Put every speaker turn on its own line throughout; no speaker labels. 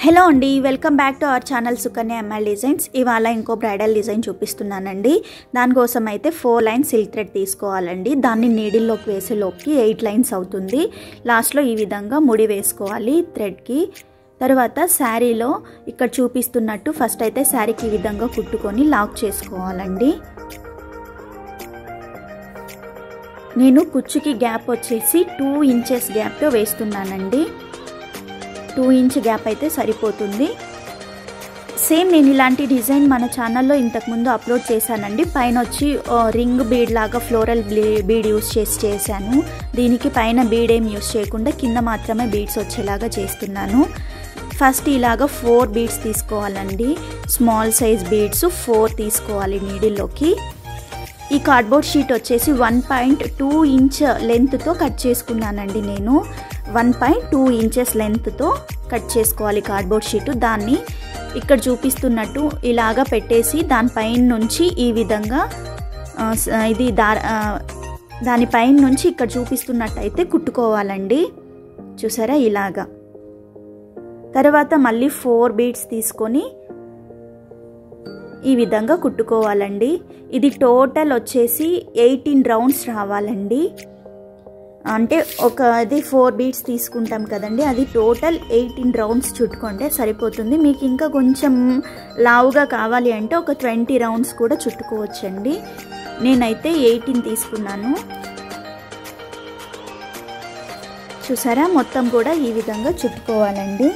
Hello అండి, welcome back to our channel Sukanya ML designs. ఇవాళ ఇంకో బ్రైడల్ డిజైన్ చూపిస్తున్నానండి. దానికోసం అయితే 4 లైన్స్ సిల్క్ థ్రెడ్ తీసుకోవాలండి. దాన్ని నీడిల్లోకి వేసేలోకి 8 లైన్స్ అవుతుంది. లాస్ట్లో ఈ విధంగా ముడి వేసుకోవాలి థ్రెడ్కి. తర్వాత శారీలో ఇక్కడ చూపిస్తున్నట్టు ఫస్ట్ అయితే శారీకి ఈ విధంగా కుట్టుకొని లాక్ చేసుకోవాలండి. నేను కుచ్చుకి గ్యాప్ వచ్చేసి 2 ఇంచెస్ గ్యాప్తో వేస్తున్నానండి. 2 ఇంచ్ గ్యాప్ అయితే సరిపోతుంది. సేమ్ నేను ఇలాంటి డిజైన్ మన ఛానల్లో ఇంతకుముందు అప్లోడ్ చేశానండి. పైన వచ్చి రింగ్ బీడ్ లాగా ఫ్లోరల్ బీడ్ యూస్ చేశాను. దీనికి పైన బీడ్ ఏం యూస్ చేయకుండా కింద మాత్రమే బీడ్స్ వచ్చేలాగా చేస్తున్నాను. ఫస్ట్ ఇలాగా 4 బీడ్స్ తీసుకోవాలండి. స్మాల్ సైజ్ బీడ్స్ 4 తీసుకోవాలి నీడిల్లోకి. ఈ కార్డ్బోర్డ్ షీట్ వచ్చేసి 1.2 ఇంచ్ లెంత్తో కట్ చేసుకున్నానండి. నేను 1.2 ఇంచెస్ లెంత్తో కట్ చేసుకోవాలి కార్డ్బోర్డ్ షీటు. దాన్ని ఇక్కడ చూపిస్తున్నట్టు ఇలాగా పెట్టేసి దానిపైన నుంచి ఈ విధంగా దానిపైన నుంచి ఇక్కడ చూపిస్తున్నట్టయితే కుట్టుకోవాలండి. చూసారా ఇలాగా. తర్వాత మళ్ళీ 4 బీడ్స్ తీసుకొని ఈ విధంగా కుట్టుకోవాలండి. ఇది టోటల్ వచ్చేసి 18 రౌండ్స్ రావాలండి. అంటే అది 4 బీడ్స్ తీసుకుంటాం కదండి, అది టోటల్ 18 రౌండ్స్ చుట్టుకుంటే సరిపోతుంది. మీకు ఇంకా కొంచెం లావుగా కావాలి అంటే ఒక 20 రౌండ్స్ కూడా చుట్టుకోవచ్చండి. నేనైతే 18 తీసుకున్నాను. చూసారా, మొత్తం కూడా ఈ విధంగా చుట్టుకోవాలండి.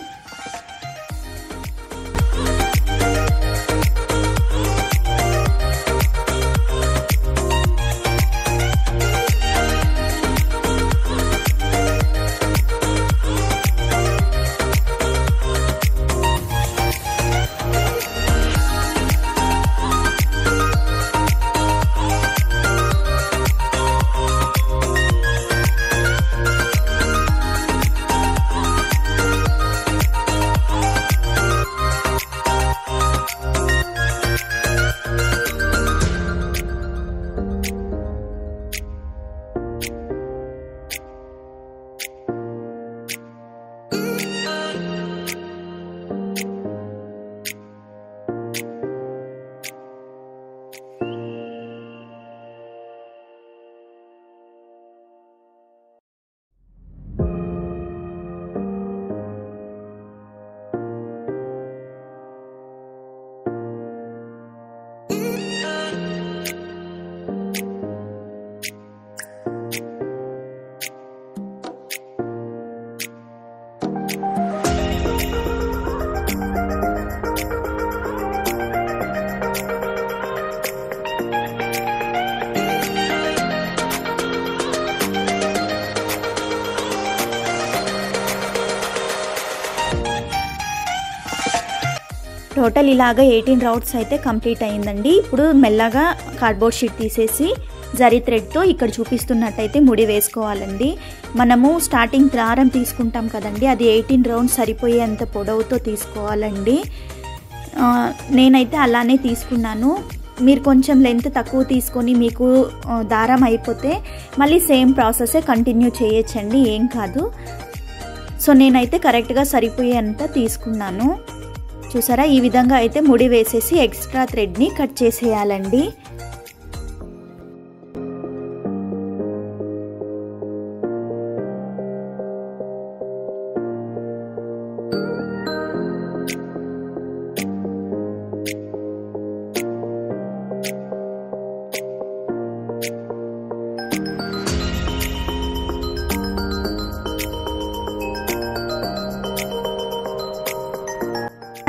టోటల్ ఇలాగా 18 రౌండ్స్ అయితే కంప్లీట్ అయిందండి. ఇప్పుడు మెల్లగా కార్డ్బోర్డ్ షీట్ తీసేసి జరీ థ్రెడ్తో ఇక్కడ చూపిస్తున్నట్టయితే ముడి వేసుకోవాలండి. మనము స్టార్టింగ్ దారం తీసుకుంటాం కదండి, అది 18 రౌండ్స్ సరిపోయేంత పొడవుతో తీసుకోవాలండి. నేనైతే అలానే తీసుకున్నాను. మీరు కొంచెం లెంత్ తక్కువ తీసుకొని మీకు దారం అయిపోతే మళ్ళీ సేమ్ ప్రాసెసే కంటిన్యూ చేయొచ్చండి, ఏం కాదు. సో నేనైతే కరెక్ట్గా సరిపోయేంత తీసుకున్నాను. చూసారా, ఈ విధంగా అయితే ముడి వేసేసి ఎక్స్ట్రా థ్రెడ్ని కట్ చేసేయాలండి.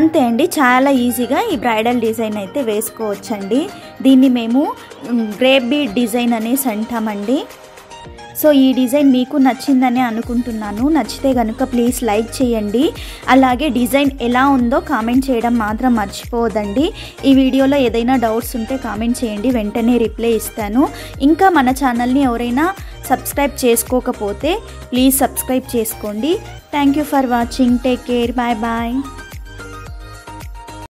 అంతే అండి, చాలా ఈజీగా ఈ బ్రైడల్ డిజైన్ అయితే వేసుకోవచ్చండి. దీన్ని మేము గ్రేప్ బీడ్ డిజైన్ అనేసి అంటామండి. సో ఈ డిజైన్ మీకు నచ్చిందని అనుకుంటున్నాను. నచ్చితే కనుక ప్లీజ్ లైక్ చేయండి. అలాగే డిజైన్ ఎలా ఉందో కామెంట్ చేయడం మాత్రం మర్చిపోవద్దండి. ఈ వీడియోలో ఏదైనా డౌట్స్ ఉంటే కామెంట్ చేయండి, వెంటనే రిప్లై ఇస్తాను. ఇంకా మన ఛానల్ని ఎవరైనా సబ్స్క్రైబ్ చేసుకోకపోతే ప్లీజ్ సబ్స్క్రైబ్ చేసుకోండి. Thank you for watching. Take care. Bye bye.